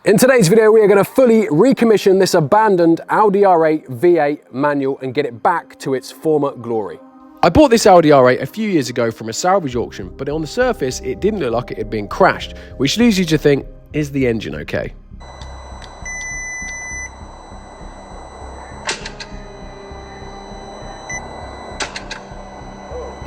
In today's video, we are going to fully recommission this abandoned Audi R8 V8 manual and get it back to its former glory. I bought this Audi R8 a few years ago from a salvage auction, but on the surface, it didn't look like it had been crashed, which leads you to think, is the engine okay?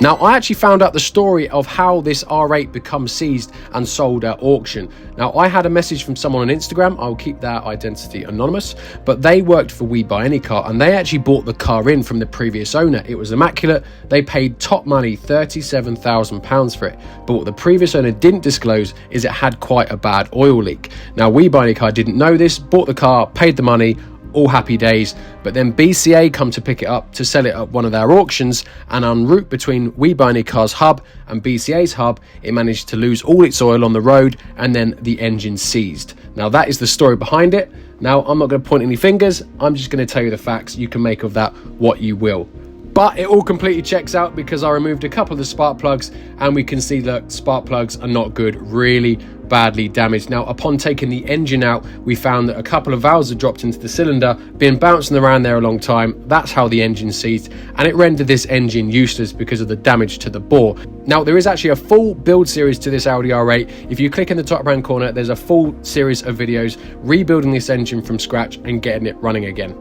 Now, I actually found out the story of how this R8 becomes seized and sold at auction. Now, I had a message from someone on Instagram, I'll keep their identity anonymous, but they worked for We Buy Any Car and they actually bought the car in from the previous owner. It was immaculate, they paid top money, £37,000 for it, but what the previous owner didn't disclose is it had quite a bad oil leak. Now, We Buy Any Car didn't know this, bought the car, paid the money, all happy days, but then BCA come to pick it up to sell it at one of their auctions, and en route between We Buy Any Car's hub and BCA's hub, it managed to lose all its oil on the road and then the engine seized. Now that is the story behind it. Now I'm not going to point any fingers, I'm just going to tell you the facts. You can make of that what you will. But it all completely checks out because I removed a couple of the spark plugs and we can see that spark plugs are not good, really badly damaged. Now, upon taking the engine out, we found that a couple of valves had dropped into the cylinder, been bouncing around there a long time. That's how the engine seized, and it rendered this engine useless because of the damage to the bore. Now, there is actually a full build series to this Audi R8. If you click in the top right corner, there's a full series of videos rebuilding this engine from scratch and getting it running again.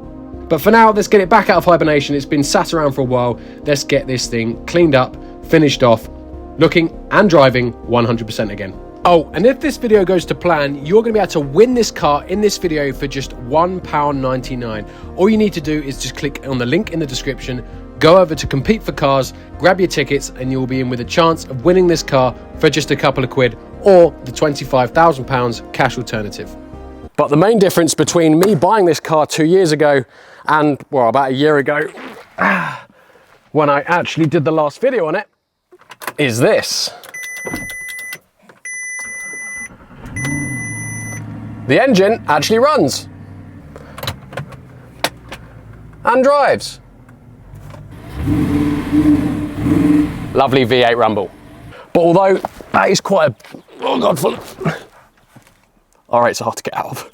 But for now, let's get it back out of hibernation. It's been sat around for a while. Let's get this thing cleaned up, finished off, looking and driving 100% again. Oh, and if this video goes to plan, you're going to be able to win this car in this video for just £1.99. All you need to do is just click on the link in the description, go over to Compete for Cars, grab your tickets, and you'll be in with a chance of winning this car for just a couple of quid or the £25,000 cash alternative. But the main difference between me buying this car 2 years ago and, well, about a year ago, when I actually did the last video on it, is this. The engine actually runs and drives. Lovely V8 rumble. But although that is quite a, oh God, full of, all right, it's hard to get out of.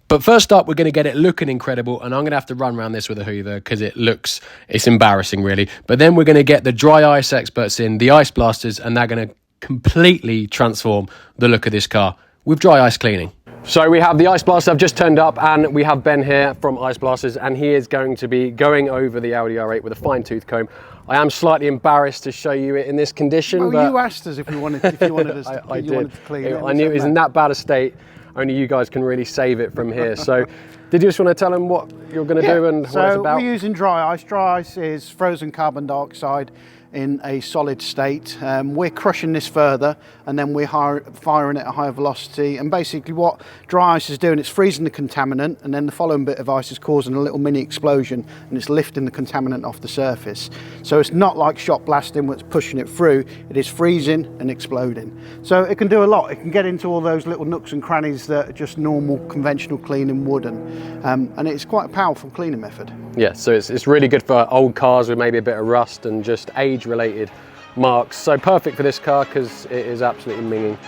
But first up, we're going to get it looking incredible, and I'm going to have to run around this with a Hoover because it's embarrassing really. But then we're going to get the dry ice experts in, the ice blasters, and they're going to completely transform the look of this car with dry ice cleaning. So we have the ice blaster. I've just turned up, and we have Ben here from Ice Blasters, and he is going to be going over the Audi R8 with a fine tooth comb. I am slightly embarrassed to show you it in this condition. Well, but you asked us if you wanted us to, wanted to clean it. I knew it was in that bad a state. Only you guys can really save it from here. So did you just want to tell them what you're going to do and what it's about? So we're using dry ice. Dry ice is frozen carbon dioxide in a solid state. We're crushing this further and then we're firing it at a higher velocity, and basically what dry ice is doing, it's freezing the contaminant, and then the following bit of ice is causing a little mini explosion and it's lifting the contaminant off the surface. So it's not like shot blasting where it's pushing it through, it is freezing and exploding. So it can do a lot. It can get into all those little nooks and crannies that are just normal conventional cleaning wouldn't, and it's quite a powerful cleaning method. Yeah, so it's really good for old cars with maybe a bit of rust and just age related marks. So perfect for this car because it is absolutely minging,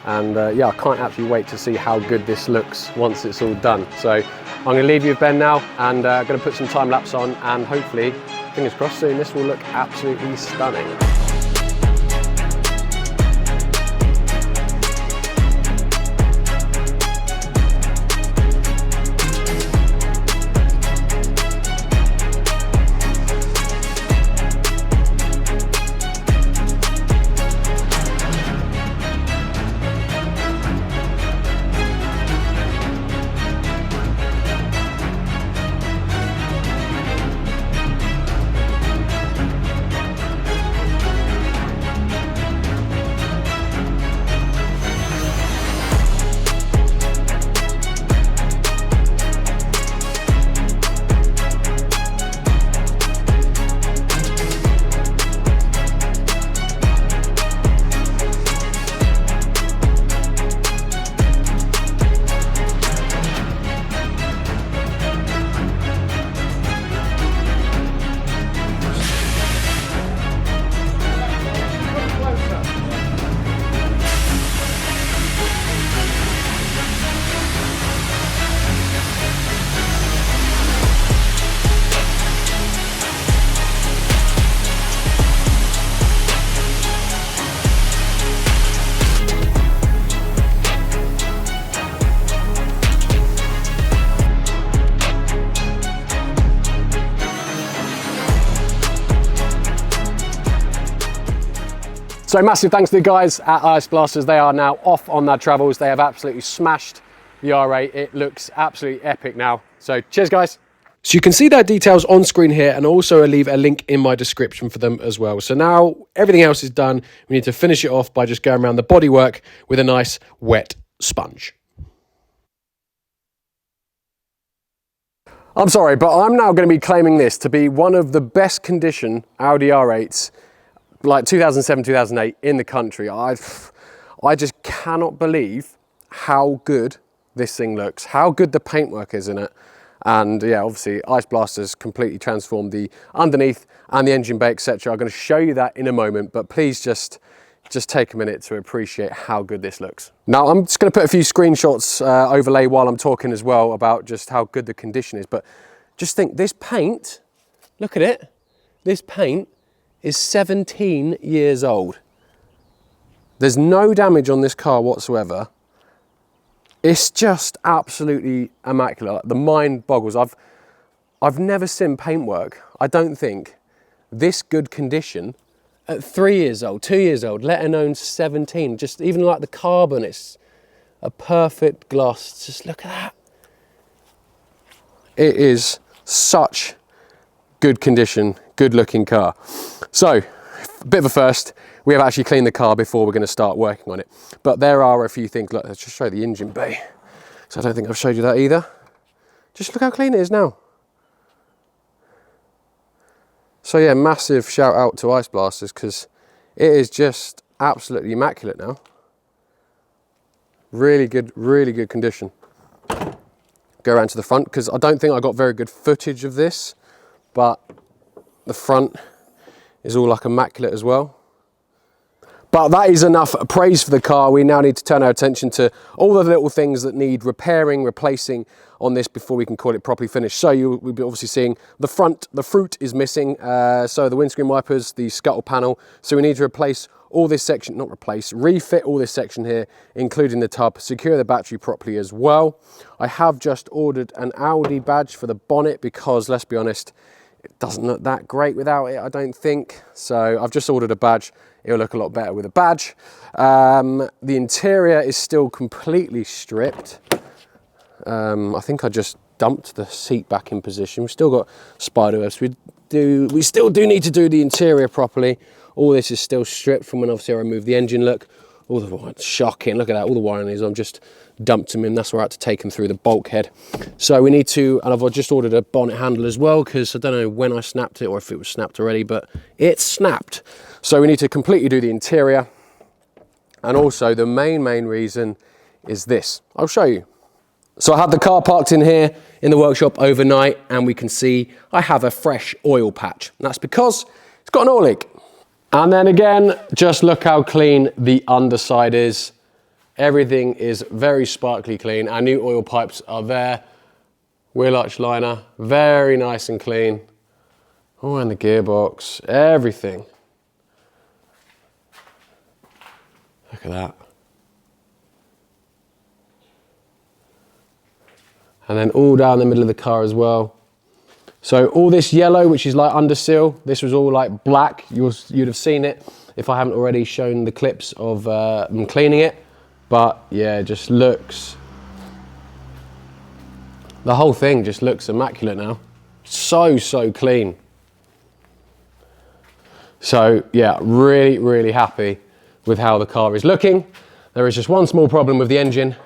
and yeah, I can't actually wait to see how good this looks once it's all done. So I'm going to leave you with Ben now, and I'm going to put some time lapse on, and hopefully, fingers crossed, soon this will look absolutely stunning. So massive thanks to the guys at Ice Blasters. They are now off on their travels. They have absolutely smashed the R8. It looks absolutely epic now. So cheers, guys. So you can see their details on screen here, and also I'll leave a link in my description for them as well. So now everything else is done. We need to finish it off by just going around the bodywork with a nice wet sponge. I'm sorry, but I'm now going to be claiming this to be one of the best condition Audi R8s, like 2007, 2008 in the country. I just cannot believe how good this thing looks, how good the paintwork is in it. And yeah, obviously Ice Blasters completely transformed the underneath and the engine bay, etc. I'm going to show you that in a moment, but please just take a minute to appreciate how good this looks. Now I'm just going to put a few screenshots overlay while I'm talking as well about just how good the condition is. But just think, this paint, look at it, this paint is 17 years old. There's no damage on this car whatsoever. It's just absolutely immaculate. The mind boggles. I've never seen paintwork, I don't think, this good condition at 3 years old, 2 years old, let alone 17. Just even like the carbon, it's a perfect gloss. Just look at that. It is such good condition, good looking car. So, a bit of a first. We have actually cleaned the car before we're going to start working on it. But there are a few things. Look, let's just show the engine bay. So I don't think I've showed you that either. Just look how clean it is now. So yeah, massive shout out to Ice Blasters, because it is just absolutely immaculate now. Really good condition. Go around to the front, because I don't think I got very good footage of this, but the front is all like immaculate as well. But that is enough praise for the car. We now need to turn our attention to all the little things that need repairing, replacing on this before we can call it properly finished. So we'll be obviously seeing the front, the fruit is missing. So the windscreen wipers, the scuttle panel. So we need to replace all this section, not replace, refit all this section here, including the tub, secure the battery properly as well. I have just ordered an Audi badge for the bonnet because, let's be honest, it doesn't look that great without it, I don't think. So I've just ordered a badge. It'll look a lot better with a badge. The interior is still completely stripped. I think I just dumped the seat back in position. We've still got spider webs. We still do need to do the interior properly. All this is still stripped from when obviously I removed the engine. Look, all the shocking. Look at that, all the wiring is. I've just dumped them in. That's where I had to take them through the bulkhead. So we need to, and I've just ordered a bonnet handle as well, because I don't know when I snapped it or if it was snapped already, but it's snapped. So we need to completely do the interior. And also the main reason is this. I'll show you. So I had the car parked in here in the workshop overnight, and we can see I have a fresh oil patch. And that's because it's got an oil leak. And then again, just look how clean the underside is. Everything is very sparkly clean. Our new oil pipes are there. Wheel arch liner, very nice and clean. Oh, and the gearbox, everything. Look at that. And then all down the middle of the car as well. So all this yellow, which is like under seal, this was all like black. You'd have seen it if I haven't already shown the clips of them cleaning it. But yeah, it just looks, the whole thing just looks immaculate now. So clean. So yeah, really happy with how the car is looking. There is just one small problem with the engine.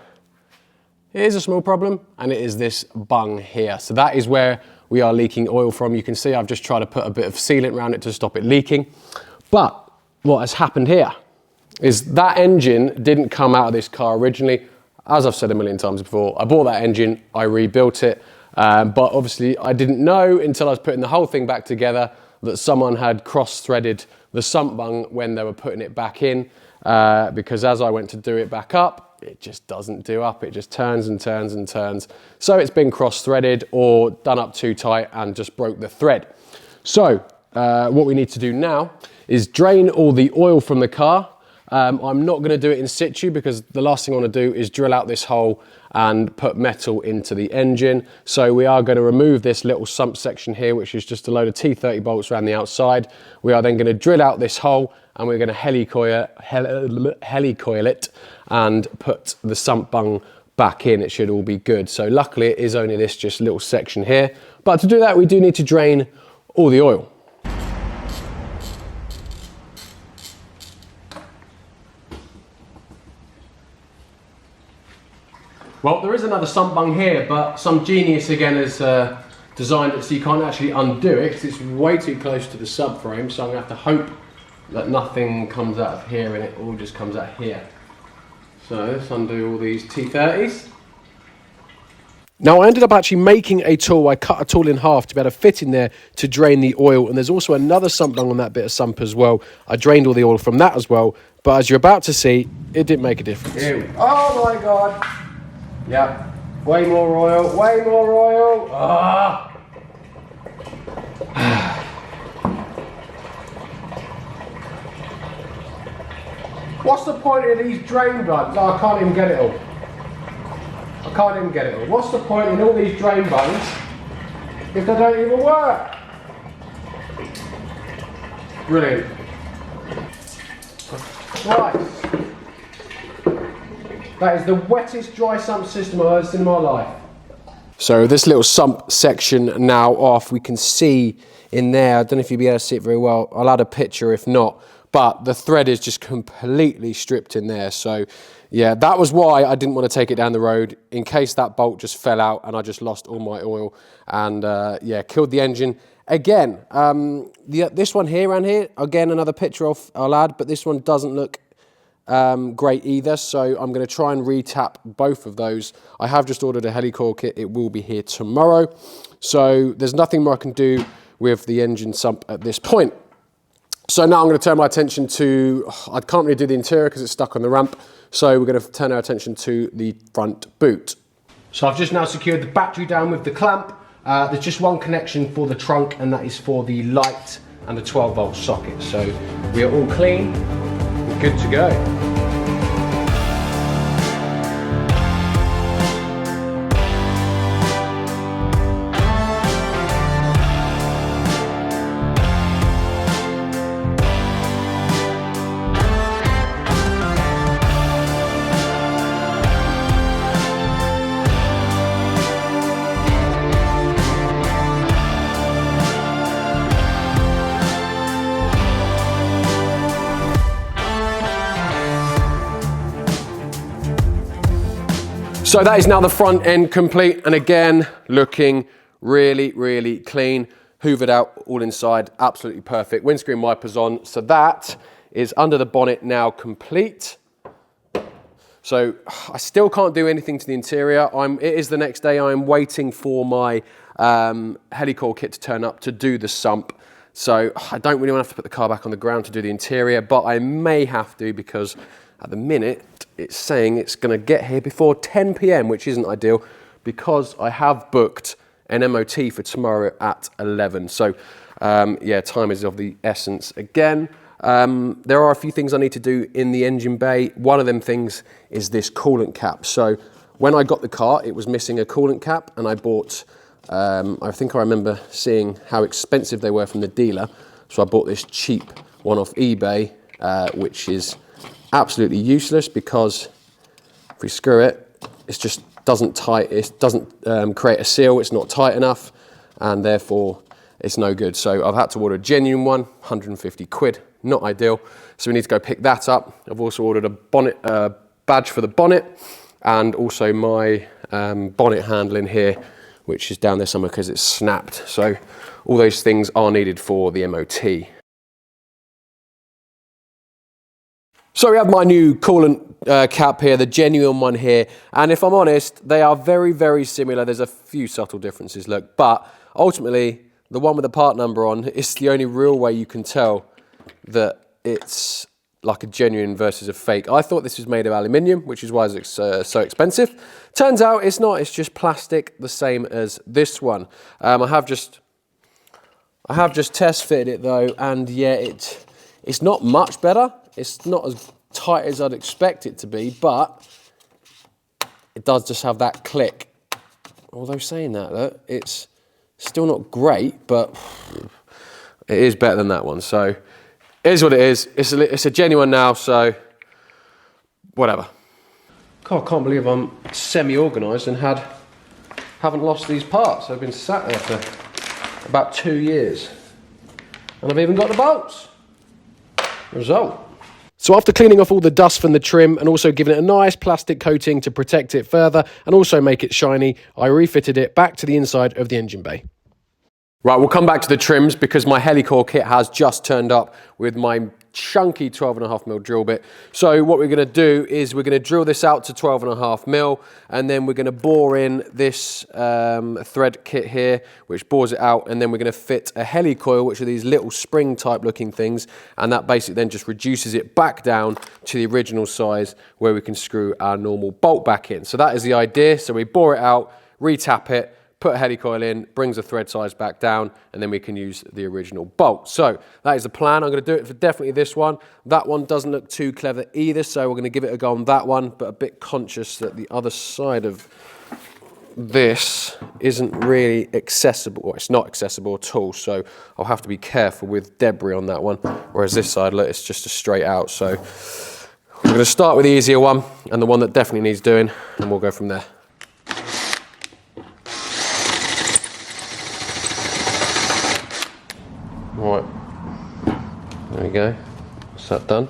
It is a small problem, and it is this bung here. So that is where we are leaking oil from. You can see I've just tried to put a bit of sealant around it to stop it leaking. But what has happened here is that engine didn't come out of this car originally. As I've said a million times before, I bought that engine, I rebuilt it, but obviously I didn't know until I was putting the whole thing back together that someone had cross-threaded the sump bung when they were putting it back in, because as I went to do it back up, it just doesn't do up. It just turns and turns and turns. So it's been cross-threaded or done up too tight and just broke the thread. So what we need to do now is drain all the oil from the car. I'm not going to do it in situ because the last thing I want to do is drill out this hole and put metal into the engine. So we are going to remove this little sump section here, which is just a load of T30 bolts around the outside. We are then going to drill out this hole and we're going to helicoil it and put the sump bung back in. It should all be good. So luckily it is only this just little section here, but to do that we do need to drain all the oil. Well, there is another sump bung here, but some genius again has designed it so you can't actually undo it because it's way too close to the subframe, so I'm going to have to hope that nothing comes out of here and it all just comes out here. So let's undo all these T30s. Now I ended up actually making a tool. I cut a tool in half to be able to fit in there to drain the oil, and there's also another sump bung on that bit of sump as well. I drained all the oil from that as well, but as you're about to see, it didn't make a difference. Oh my God. Yep, way more oil, way more oil. Ah. What's the point of these drain bungs? Oh, I can't even get it all. I can't even get it all. What's the point in all these drain bungs if they don't even work? Brilliant. Right. That is the wettest dry sump system I've ever seen in my life. So this little sump section now off, we can see in there, I don't know if you'll be able to see it very well, I'll add a picture if not, but the thread is just completely stripped in there. So yeah, that was why I didn't want to take it down the road, in case that bolt just fell out and I just lost all my oil and yeah, killed the engine. Again, this one here and here, again, another picture I'll add, but this one doesn't look great either, so I'm going to try and retap both of those. I have just ordered a helicoil kit. It will be here tomorrow, so there's nothing more I can do with the engine sump at this point. So now I'm going to turn my attention to, I can't really do the interior because it's stuck on the ramp, so we're going to turn our attention to the front boot. So I've just now secured the battery down with the clamp. There's just one connection for the trunk, and that is for the light and the 12-volt socket. So we are all clean, we're good to go. So that is now the front end complete, and again, looking really, really clean. Hoovered out all inside, absolutely perfect. Windscreen wipers on, so that is under the bonnet now complete. So I still can't do anything to the interior. It is the next day. I'm waiting for my helicoil kit to turn up to do the sump. So I don't really want to have to put the car back on the ground to do the interior, but I may have to, because at the minute, it's saying it's going to get here before 10 p.m, which isn't ideal, because I have booked an MOT for tomorrow at 11. So, yeah, time is of the essence again. There are a few things I need to do in the engine bay. One of them things is this coolant cap. So when I got the car, it was missing a coolant cap, and I bought, I think I remember seeing how expensive they were from the dealer. So I bought this cheap one off eBay, which is absolutely useless, because if we screw it, it just doesn't create a seal. It's not tight enough, and therefore it's no good. So I've had to order a genuine one, 150 quid, not ideal. So we need to go pick that up. I've also ordered a bonnet badge for the bonnet, and also my bonnet handle in here, which is down there somewhere because it's snapped. So all those things are needed for the MOT. So we have my new coolant cap here, the genuine one here, and if I'm honest, they are very, very similar. There's a few subtle differences, look, but ultimately, the one with the part number on is the only real way you can tell that it's like a genuine versus a fake. I thought this was made of aluminium, which is why it's so expensive. Turns out it's not, it's just plastic, the same as this one. I have just test fitted it though, and yeah, it's not much better. It's not as tight as I'd expect it to be, but it does just have that click. Although saying that, look, it's still not great, but it is better than that one. So It is what it is. It's a genuine now, so whatever. God, I can't believe I'm semi-organised and haven't lost these parts. I've been sat there for about 2 years. And I've even got the bolts. Result. So after cleaning off all the dust from the trim and also giving it a nice plastic coating to protect it further and also make it shiny, I refitted it back to the inside of the engine bay. Right, we'll come back to the trims because my Helicore kit has just turned up with my chunky 12.5mm drill bit. So what we're going to do is we're going to drill this out to 12.5mm and then we're going to bore in this thread kit here, which bores it out, and then we're going to fit a helicoil, which are these little spring type looking things, and that basically then just reduces it back down to the original size where we can screw our normal bolt back in. So that is the idea. So we bore it out, retap it, put a helicoil in, brings the thread size back down, and then we can use the original bolt. So that is the plan. I'm going to do it for definitely this one. That one doesn't look too clever either, so we're going to give it a go on that one, but a bit conscious that the other side of this isn't really accessible. Well, it's not accessible at all, so I'll have to be careful with debris on that one. Whereas this side, look, it's just a straight out. So we're going to start with the easier one and the one that definitely needs doing, and we'll go from there. Right, there we go, that's that done.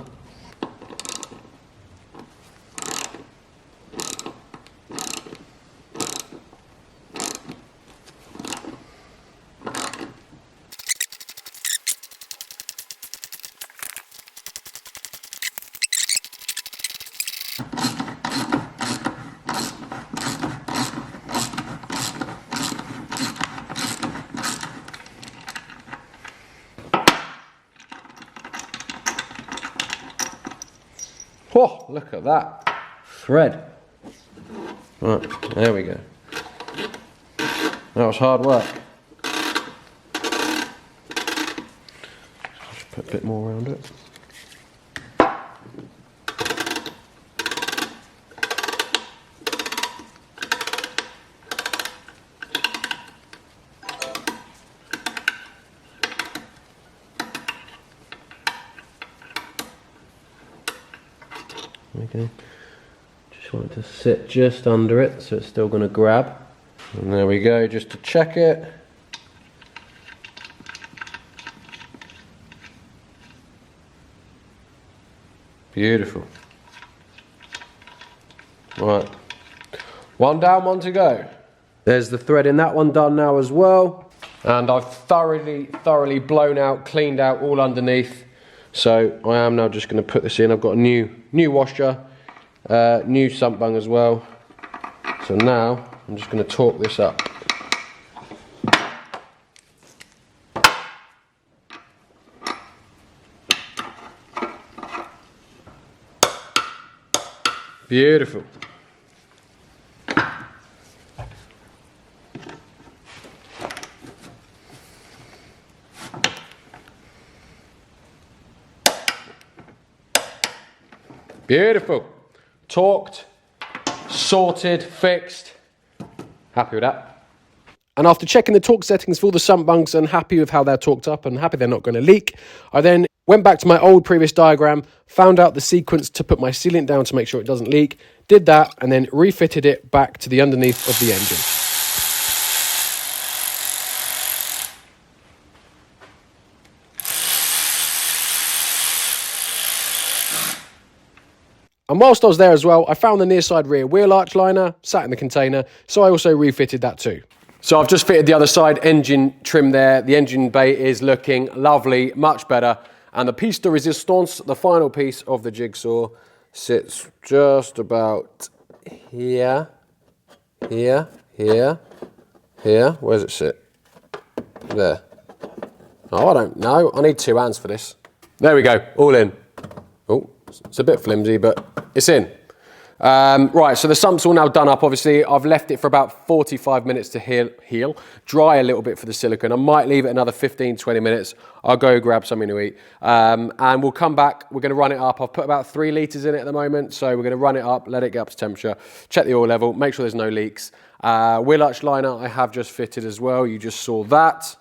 Oh, look at that thread. Right, there we go. That was hard work. Just put a bit more around it. Okay, just want it to sit just under it so it's still going to grab. And there we go, just to check it. Beautiful. Right, one down, one to go. There's the thread in that one done now as well. And I've thoroughly blown out, cleaned out all underneath. So I am now just going to put this in. I've got a new washer, new sump bung as well. So now I'm just going to torque this up. Beautiful. Beautiful. Torqued, sorted, fixed. Happy with that. And after checking the torque settings for all the sump bungs and happy with how they're torqued up and happy they're not going to leak, I then went back to my old previous diagram, found out the sequence to put my sealant down to make sure it doesn't leak, did that, and then refitted it back to the underneath of the engine. And whilst I was there as well, I found the near side rear wheel arch liner, sat in the container, so I also refitted that too. So I've just fitted the other side engine trim there. The engine bay is looking lovely, much better. And the piece de resistance, the final piece of the jigsaw, sits just about here, here, here, here. Where does it sit? There. Oh, I don't know. I need 2 hands for this. There we go, all in. Oh, it's a bit flimsy, but it's in. Right, so the sump's all now done up, obviously. I've left it for about 45 minutes to heal, dry a little bit for the silicone. I might leave it another 15, 20 minutes. I'll go grab something to eat. And we'll come back. We're going to run it up. I've put about 3 litres in it at the moment, so we're going to run it up, let it get up to temperature, check the oil level, make sure there's no leaks. Wheel arch liner I have just fitted as well. You just saw that.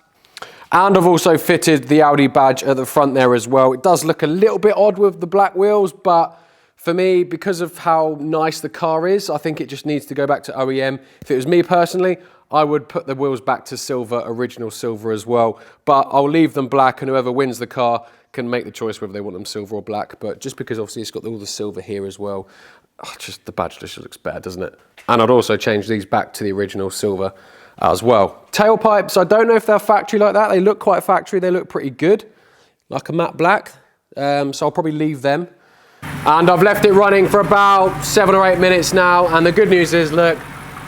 And I've also fitted the Audi badge at the front there as well. It does look a little bit odd with the black wheels, but for me, because of how nice the car is, I think it just needs to go back to OEM. If it was me personally, I would put the wheels back to silver, original silver as well. But I'll leave them black, and whoever wins the car can make the choice whether they want them silver or black. But just because obviously it's got all the silver here as well, just the badge just looks better, doesn't it? And I'd also change these back to the original silver as well. Tailpipes, I don't know if they're factory like that. They look quite factory. They look pretty good, like a matte black. So I'll probably leave them. And I've left it running for about 7 or 8 minutes now. And the good news is, look,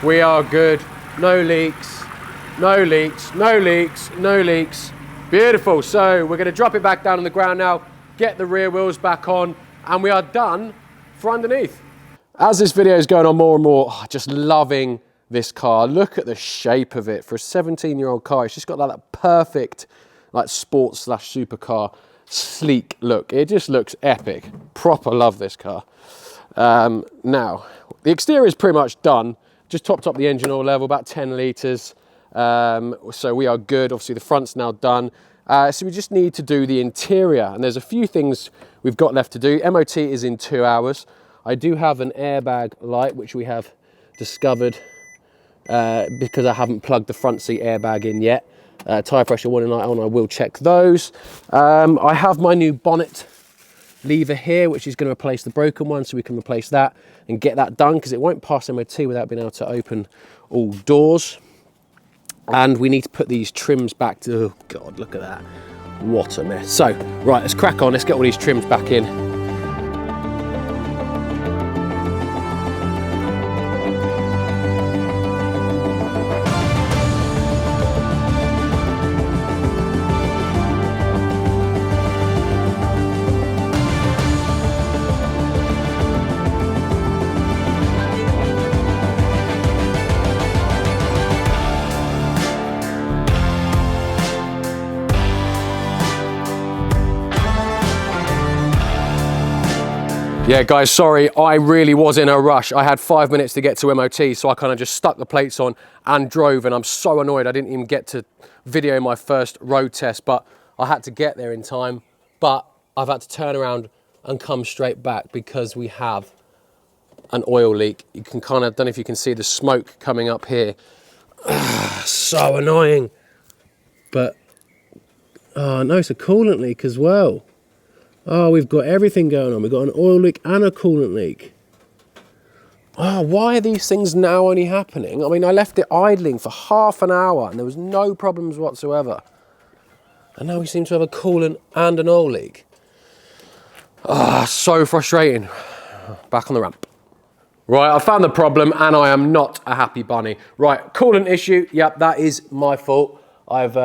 we are good. No leaks, no leaks, no leaks, no leaks. Beautiful. So we're going to drop it back down on the ground now, get the rear wheels back on, and we are done for underneath. As this video is going on more and more, just loving this car. Look at the shape of it. For a 17-year-old car, it's just got that perfect like sports / supercar sleek look. It just looks epic. Proper love this car. Now, the exterior is pretty much done. Just topped up the engine oil level, about 10 litres. So we are good. Obviously, the front's now done. So we just need to do the interior. And there's a few things we've got left to do. MOT is in 2 hours. I do have an airbag light, which we have discovered because I haven't plugged the front seat airbag in yet. Tyre pressure warning light on, I will check those. I have my new bonnet lever here, which is going to replace the broken one, so we can replace that and get that done, because it won't pass MOT without being able to open all doors. And we need to put these trims back to, oh God, look at that. What a mess. So, right, let's crack on. Let's get all these trims back in. Yeah, guys, sorry, I really was in a rush. I had 5 minutes to get to MOT, so I kind of just stuck the plates on and drove, and I'm so annoyed I didn't even get to video my first road test, but I had to get there in time. But I've had to turn around and come straight back because we have an oil leak. You can kind of, don't know if you can see the smoke coming up here. So annoying. But, oh no, it's a coolant leak as well. Oh, we've got everything going on. We've got an oil leak and a coolant leak. Oh, why are these things now only happening? I mean, I left it idling for half an hour and there was no problems whatsoever. And now we seem to have a coolant and an oil leak. Ah, so frustrating. Back on the ramp. Right, I found the problem and I am not a happy bunny. Right, coolant issue. Yep, that is my fault. I've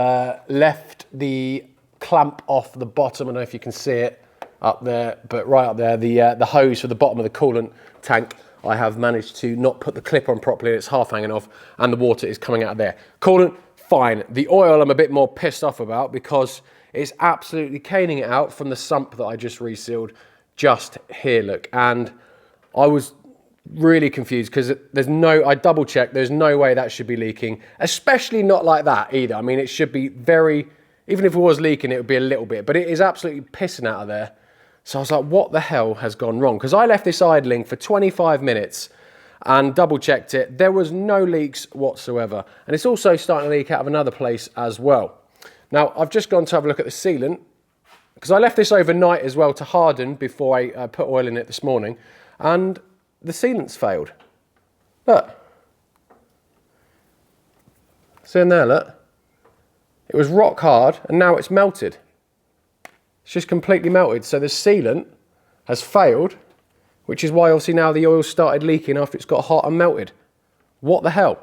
left the clamp off the bottom. I don't know if you can see it up there, but right up there, the hose for the bottom of the coolant tank, I have managed to not put the clip on properly. It's half hanging off and the water is coming out of there. Coolant, fine. The oil I'm a bit more pissed off about because it's absolutely caning it out from the sump that I just resealed just here, look. And I was really confused because I double checked, there's no way that should be leaking, especially not like that either. I mean, it should be very, even if it was leaking, it would be a little bit, but it is absolutely pissing out of there. So I was like, what the hell has gone wrong? Because I left this idling for 25 minutes and double checked it. There was no leaks whatsoever. And it's also starting to leak out of another place as well. Now, I've just gone to have a look at the sealant because I left this overnight as well to harden before I put oil in it this morning. And the sealant's failed. Look. See in there, look. It was rock hard and now it's melted. It's just completely melted. So the sealant has failed, which is why obviously now the oil started leaking after it's got hot and melted. What the hell?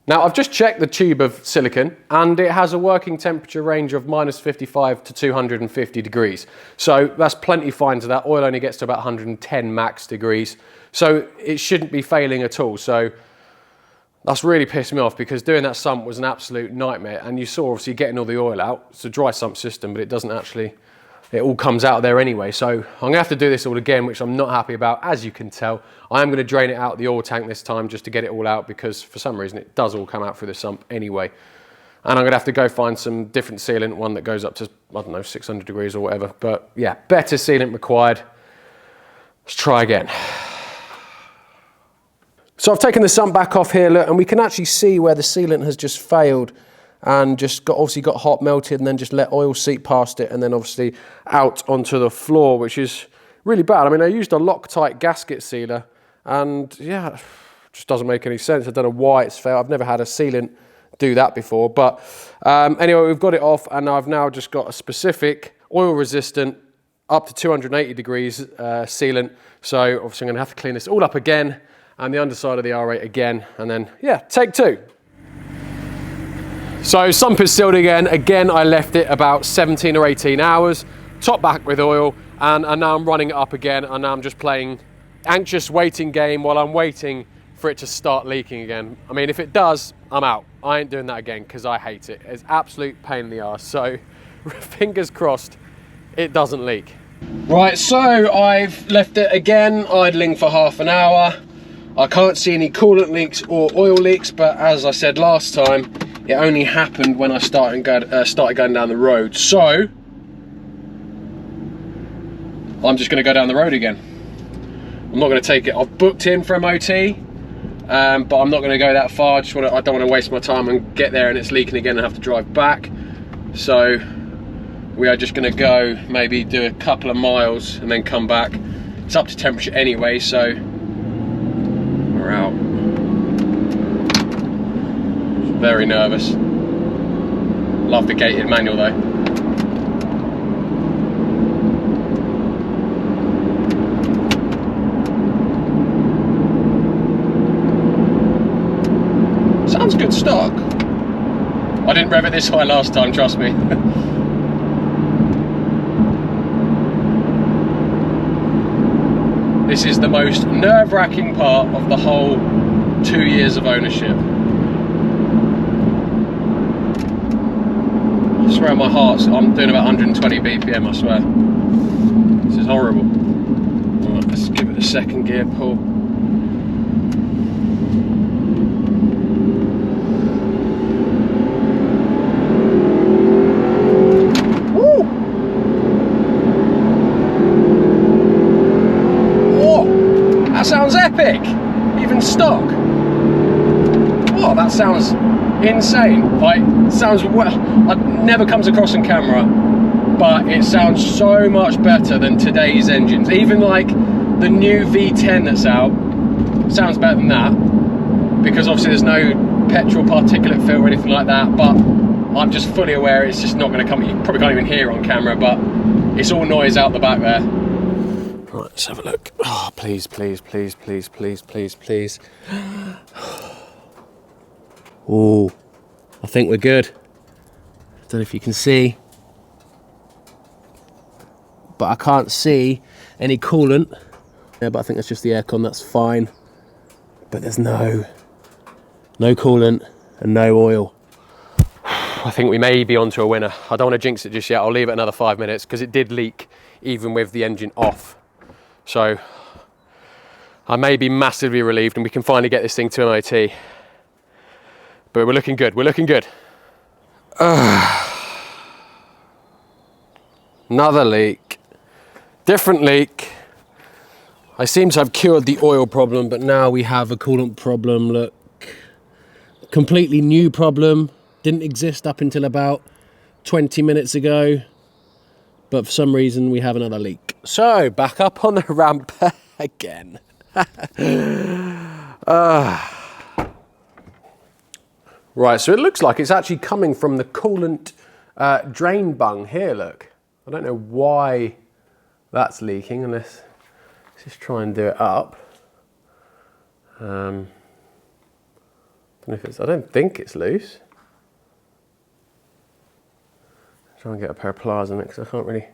Now I've just checked the tube of silicone and it has a working temperature range of -55 to 250 degrees. So that's plenty fine to that. Oil only gets to about 110 max degrees. So it shouldn't be failing at all. So that's really pissed me off because doing that sump was an absolute nightmare. And you saw obviously getting all the oil out. It's a dry sump system, but it doesn't actually, it all comes out there anyway. So I'm gonna have to do this all again, which I'm not happy about, as you can tell. I am gonna drain it out the oil tank this time just to get it all out because for some reason it does all come out through the sump anyway. And I'm gonna have to go find some different sealant, one that goes up to, I don't know, 600 degrees or whatever. But yeah, better sealant required. Let's try again. So I've taken the sump back off here, look, and we can actually see where the sealant has just failed and just obviously got hot melted and then just let oil seep past it and then obviously out onto the floor, which is really bad. I mean, I used a Loctite gasket sealer and yeah, it just doesn't make any sense. I don't know why it's failed. I've never had a sealant do that before. But anyway, we've got it off and I've now just got a specific oil resistant up to 280 degrees sealant. So obviously I'm gonna have to clean this all up again and the underside of the R8 again. And then yeah, take two. So sump is sealed again. Again, I left it about 17 or 18 hours, top back with oil, and now I'm running it up again, and now I'm just playing anxious waiting game while I'm waiting for it to start leaking again. I mean, if it does, I'm out. I ain't doing that again because I hate it. It's absolute pain in the arse. So fingers crossed it doesn't leak. Right, so I've left it again idling for half an hour. I can't see any coolant leaks or oil leaks, but as I said last time, it only happened when I started going down the road. So I'm just going to go down the road again. I'm not going to take it. I've booked in for MOT, but I'm not going to go that far. I don't want to waste my time and get there and it's leaking again and have to drive back. So we are just going to go, maybe do a couple of miles and then come back. It's up to temperature anyway, so we're out. Very nervous. Love the gated manual though. Sounds good stock. I didn't rev it this high last time, trust me. This is the most nerve-wracking part of the whole 2 years of ownership. I swear my heart's, I'm doing about 120 BPM, I swear. This is horrible. Right, let's give it a second gear pull. Woo! Oh, that sounds epic! Even stock. Oh, that sounds insane. Like, sounds well, it never comes across on camera, but it sounds so much better than today's engines. Even like the new V10 that's out sounds better than that, because obviously there's no petrol particulate filter or anything like that, but I'm just fully aware it's just not going to come. You probably can't even hear on camera, but it's all noise out the back there. Right, let's have a look. Oh, please, please, please, please, please, please, please. Oh, I think we're good. Don't know if you can see, but I can't see any coolant. Yeah, but I think that's just the aircon, that's fine. But there's no coolant and no oil. I think we may be onto a winner. I don't want to jinx it just yet. I'll leave it another 5 minutes because it did leak even with the engine off. So I may be massively relieved and we can finally get this thing to MOT. But we're looking good, we're looking good. Another leak, different leak. I seem to have cured the oil problem, but now we have a coolant problem. Look, completely new problem. Didn't exist up until about 20 minutes ago, but for some reason we have another leak. So back up on the ramp again. Right, so it looks like it's actually coming from the coolant drain bung here, look. I don't know why that's leaking, unless, let's just try and do it up. Don't know if it's, I don't think it's loose. Try and get a pair of pliers on it, because I can't really...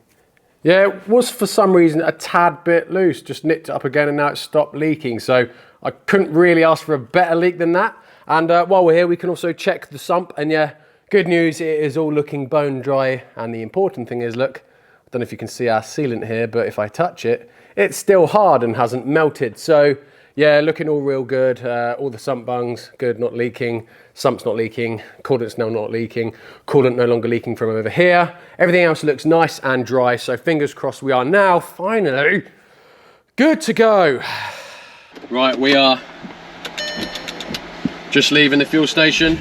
Yeah, it was for some reason a tad bit loose, just nipped it up again and now it's stopped leaking. So I couldn't really ask for a better leak than that. And while we're here, we can also check the sump. And yeah, good news, it is all looking bone dry. And the important thing is, look, I don't know if you can see our sealant here, but if I touch it, it's still hard and hasn't melted. So Yeah, looking all real good. All the sump bungs, good, not leaking. Sump's not leaking. Coolant's now not leaking. Coolant no longer leaking from over here. Everything else looks nice and dry. So fingers crossed we are now finally good to go. Right, we are just leaving the fuel station.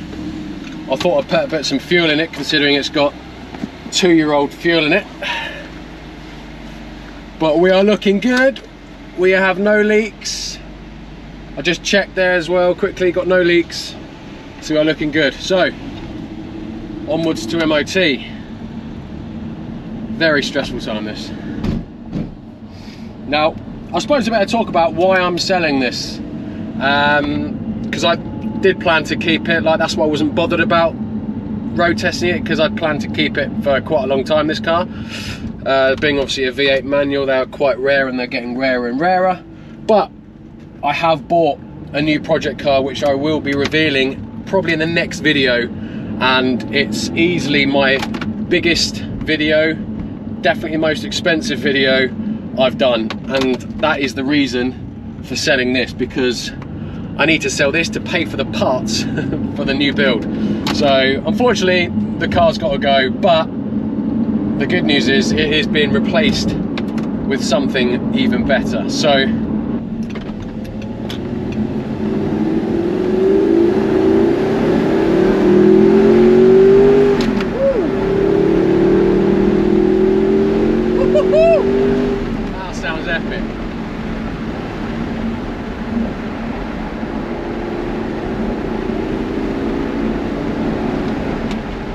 I thought I'd put some fuel in it, considering it's got 2-year-old fuel in it. But we are looking good. We have no leaks. I just checked there as well quickly, got no leaks. So we are looking good. So, onwards to MOT. Very stressful time this. Now, I suppose I better talk about why I'm selling this. Because I did plan to keep it, like that's why I wasn't bothered about road testing it, because I'd planned to keep it for quite a long time, this car. Being obviously a V8 manual, they're quite rare and they're getting rarer and rarer. But I have bought a new project car, which I will be revealing probably in the next video. And it's easily my biggest video, definitely most expensive video I've done. And that is the reason for selling this, because I need to sell this to pay for the parts for the new build. So unfortunately, the car's got to go, but the good news is it is being replaced with something even better. So that sounds epic.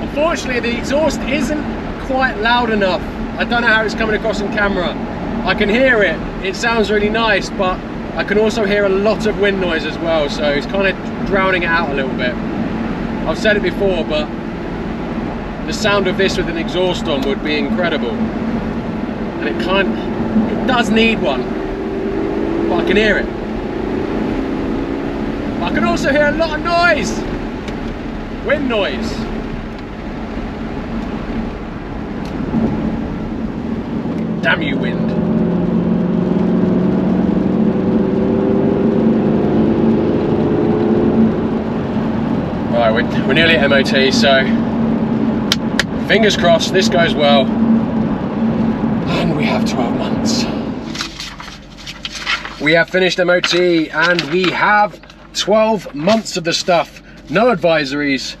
Unfortunately, the exhaust isn't quite loud enough. I don't know how it's coming across in camera. I can hear it, it sounds really nice, but I can also hear a lot of wind noise as well, so it's kind of drowning it out a little bit. I've said it before, but the sound of this with an exhaust on would be incredible. And it does need one, but I can hear it. I can also hear a lot of noise, wind noise. Damn you, wind. Right, we're nearly at MOT, so fingers crossed this goes well. And we have 12 months. We have finished MOT and we have 12 months of the stuff. No advisories.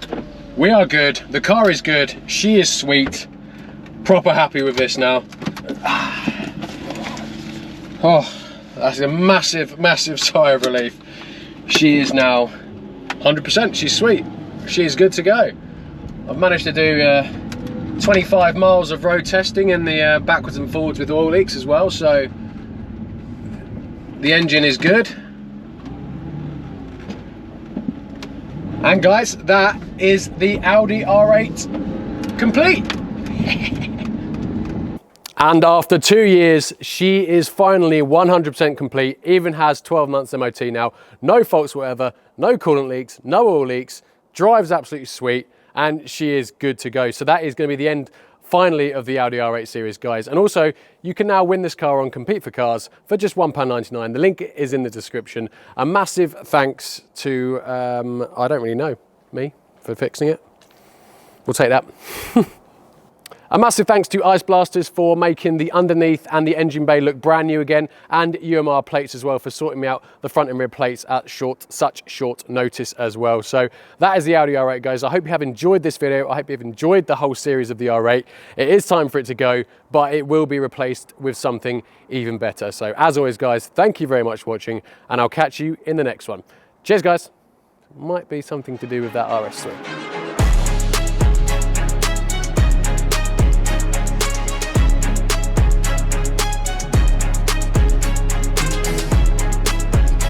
We are good. The car is good. She is sweet. Proper happy with this now. Oh, that's a massive, massive sigh of relief. She is now 100%. She's sweet. She is good to go. I've managed to do 25 miles of road testing in the backwards and forwards with oil leaks as well, so the engine is good. And guys, that is the Audi R8 complete. And after 2 years, she is finally 100% complete, even has 12 months MOT now. No faults whatever, no coolant leaks, no oil leaks, drives absolutely sweet, and she is good to go. So that is going to be the end, finally, of the Audi R8 series, guys. And also, you can now win this car on Compete for Cars for just £1.99. The link is in the description. A massive thanks to, I don't really know, me, for fixing it. We'll take that. A massive thanks to Ice Blasters for making the underneath and the engine bay look brand new again, and UMR Plates as well for sorting me out the front and rear plates at such short notice as well. So that is the Audi R8, guys. I hope you have enjoyed this video. I hope you've enjoyed the whole series of the R8. It is time for it to go, but it will be replaced with something even better. So as always, guys, thank you very much for watching, and I'll catch you in the next one. Cheers, guys. Might be something to do with that RS3.